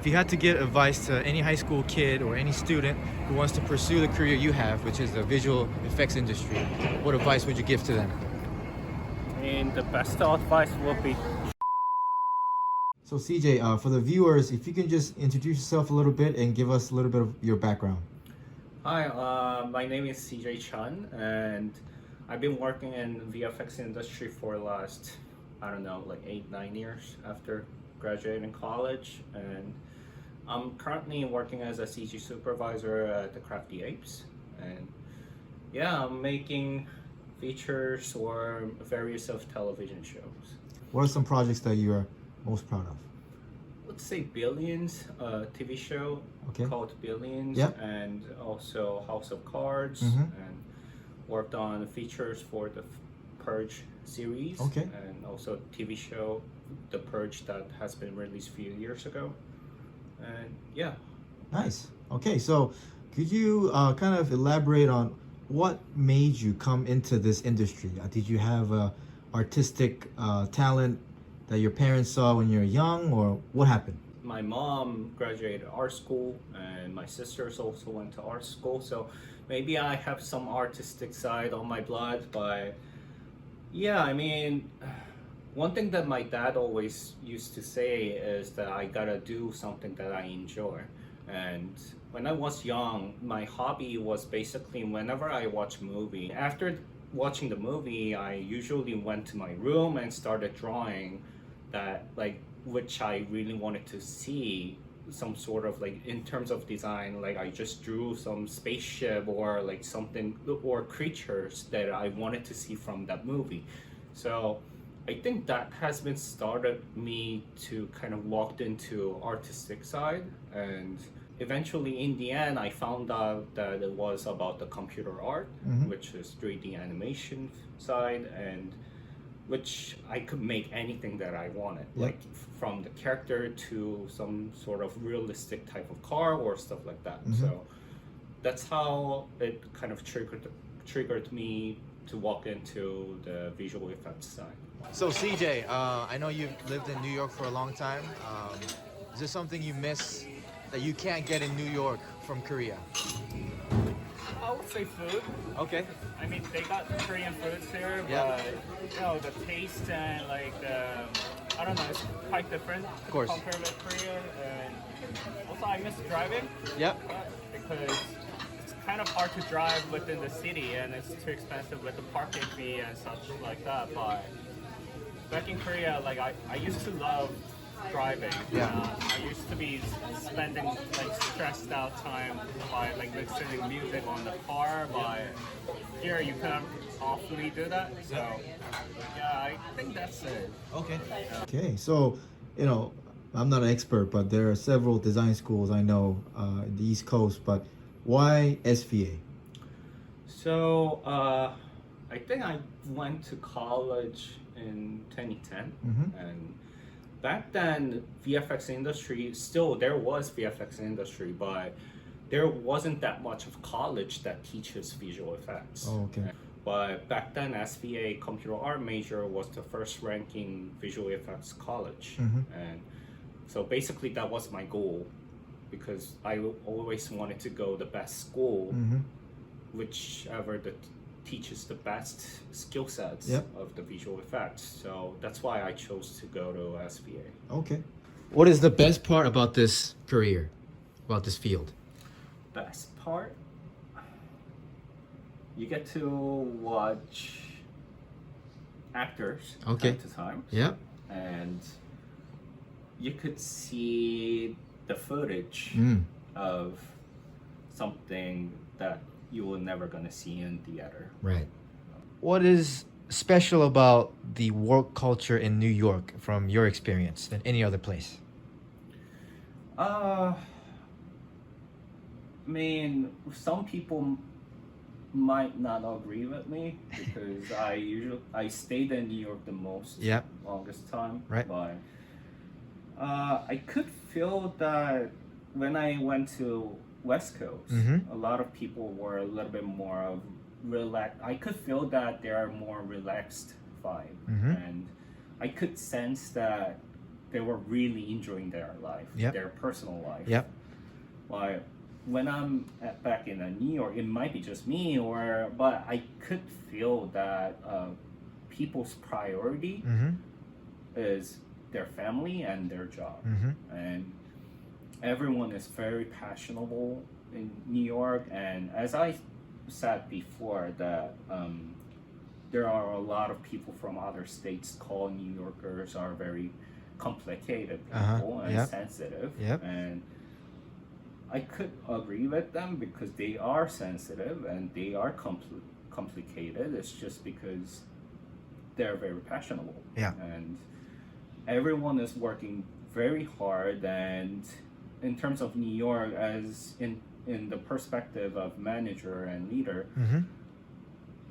If you had to give advice to any high school kid or any student who wants to pursue the career you have, which is the visual effects industry, what advice would you give to them? I mean, the best advice would be. So CJ, for the viewers, if you can just introduce yourself a little bit and give us a little bit of your background. Hi, my name is CJ Chun, and I've been working in VFX industry for the last, I don't know, like 8-9 years after graduating college, and I'm currently working as a CG supervisor at the Crafty Apes, and yeah, I'm making features or various of television shows. What are some projects that you are most proud of? Let's say Billions, a TV show called Billions, Yep. and also House of Cards, Mhm. and worked on features for the Purge series, Okay. and also TV show The Purge that has been released a few years ago, and yeah. Nice. Okay, so could you kind of elaborate on what made you come into this industry? Did you have a artistic talent that your parents saw when you were young, or what happened? My mom graduated art school, and my sisters also went to art school, so maybe I have some artistic side on my blood. But yeah, I mean, one thing that my dad always used to say is that I gotta do something that I enjoy. And when I was young, my hobby was basically whenever I watch a movie, after watching the movie, I usually went to my room and started drawing that, like, which I really wanted to see some sort of, like, in terms of design, like I just drew some spaceship or like something or creatures that I wanted to see from that movie. So I think that has been started me to kind of walked into artistic side, and eventually in the end I found out that it was about the computer art, which is 3D animation side, and which I could make anything that I wanted, like from the character to some sort of realistic type of car or stuff like that. So that's how it kind of triggered me to walk into the visual effects side. So CJ, I know you've lived in New York for a long time. Is there something you miss that you can't get in New York from Korea? I would say food. Okay. I mean, they got Korean foods here, but you know, the taste and like I don't know, it's quite different. Of course. Compared with Korea, and also I miss driving. Yep. Because it's kind of hard to drive within the city, and it's too expensive with the parking fee and such like that. But back in Korea, like I used to love driving. I used to be spending like stressed out time by like listening music on the car, but here you can't awfully do that. So yeah, I think that's it. Okay. Okay, so I'm not an expert, but there are several design schools I know in the East Coast, but why SVA? So I think I went to college in 2010, and back then VFX industry, still there was VFX industry, but there wasn't that much of college that teaches visual effects. Oh, okay. But back then SVA computer art major was the first ranking visual effects college, and so basically that was my goal, because I always wanted to go the best school, whichever that teaches the best skill sets of the visual effects. So that's why I chose to go to SVA. Okay. What is the best part about this career, about this field? Best part? You get to watch actors at the time. Yep. And you could see the footage of something that you were never gonna see in theater. Right. What is special about the work culture in New York from your experience than any other place? I mean, some people might not agree with me because I stayed in New York the most, longest time. Right. But I could feel that when I went to West Coast, a lot of people were a little bit more of relaxed. I could feel that they are more relaxed vibe, and I could sense that they were really enjoying their life, Yep. their personal life. Yep. Like when I'm back in New York, it might be just me, but I could feel that people's priority Mm-hmm. is their family and their job, Mm-hmm. and everyone is very passionate in New York. And as I said before, that there are a lot of people from other states call New Yorkers are very complicated people and Yep. sensitive. Yep. And I could agree with them because they are sensitive and they are complicated. It's just because they're very passionate. Yeah. And everyone is working very hard. And in terms of New York, as in the perspective of manager and leader, Mm-hmm.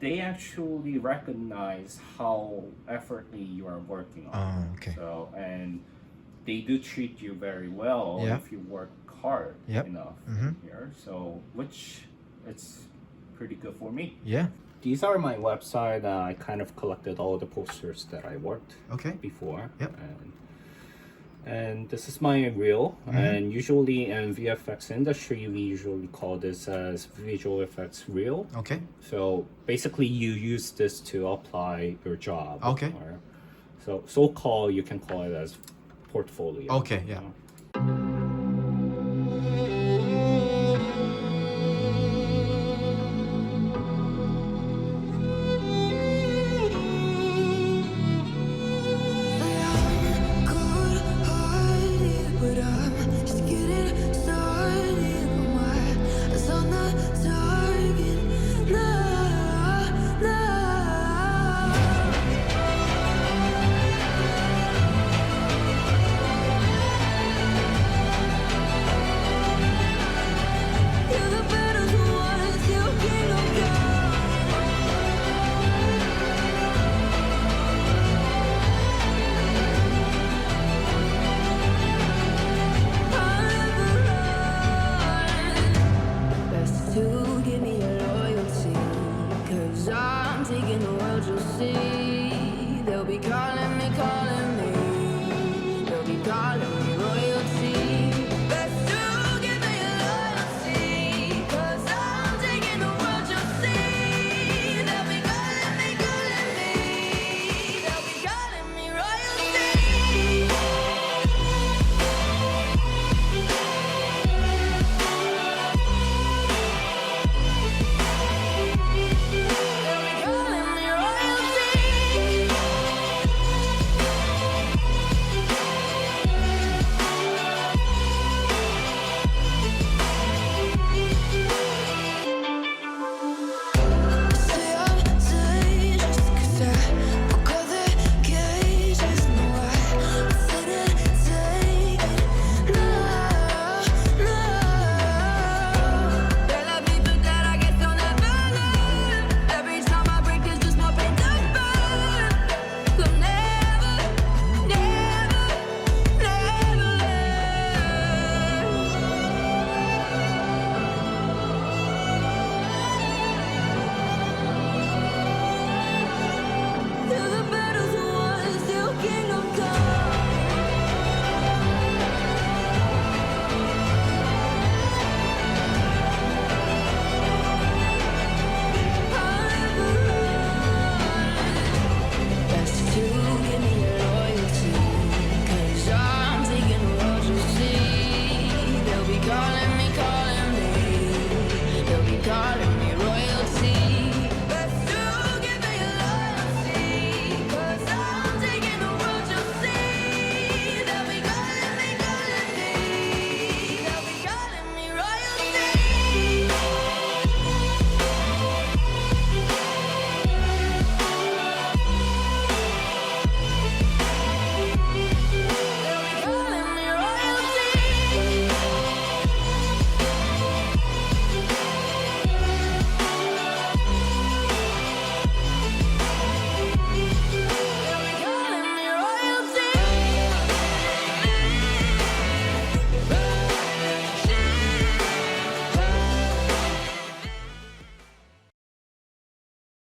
they actually recognize how effortfully you are working on. Oh, okay. So, and they do treat you very well Yeah. if you work hard Yep. enough Mhm. here. So, which it's pretty good for me. Yeah. These are my website. I kind of collected all the posters that I worked Okay. before. Yep. And this is my reel. Mhm. And usually in VFX industry, we usually call this as visual effects reel. Okay. So basically, you use this to apply your job. Okay. Or, so-called, you can call it as portfolio. Okay, yeah.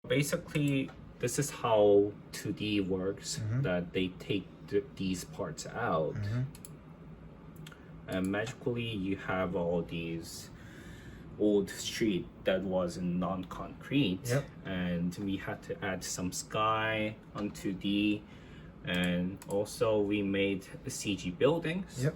Basically, this is how 2D works. Mhm. That they take these parts out, and magically you have all these old street that was in non-concrete. Yep. And we had to add some sky onto the, and also we made the CG buildings. Yep.